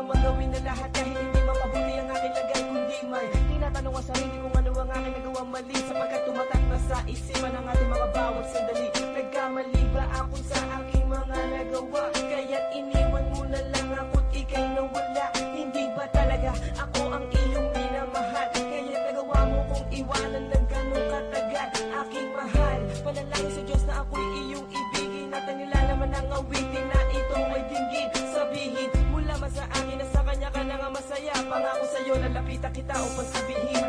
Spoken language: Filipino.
naman gawin na lahat kahit hindi makabuti ang aking lagay. Kundi may tinatanong ang sarili kung ano ang aking nagawang mali, sapagkat tumatak na sa isipan ang ating mga bawat sandali. Nagkamali ba ako sa aking mga nagawa? Kaya't iniwan mo na lang ako't ika'y nawala. Hindi ba talaga ako ang iyong minamahal? Kaya't nagawa mo kong iwanan ng ganong katagal. Aking mahal, panalangin sa Diyos na ako'y iyong ibigin, at ang nilalaman ng awitin na ito ay dinggin. Sabihin mula man sa akin na sa kanya ka na nga masaya. Pangako sa'yo, lalapitan kita upang sabihin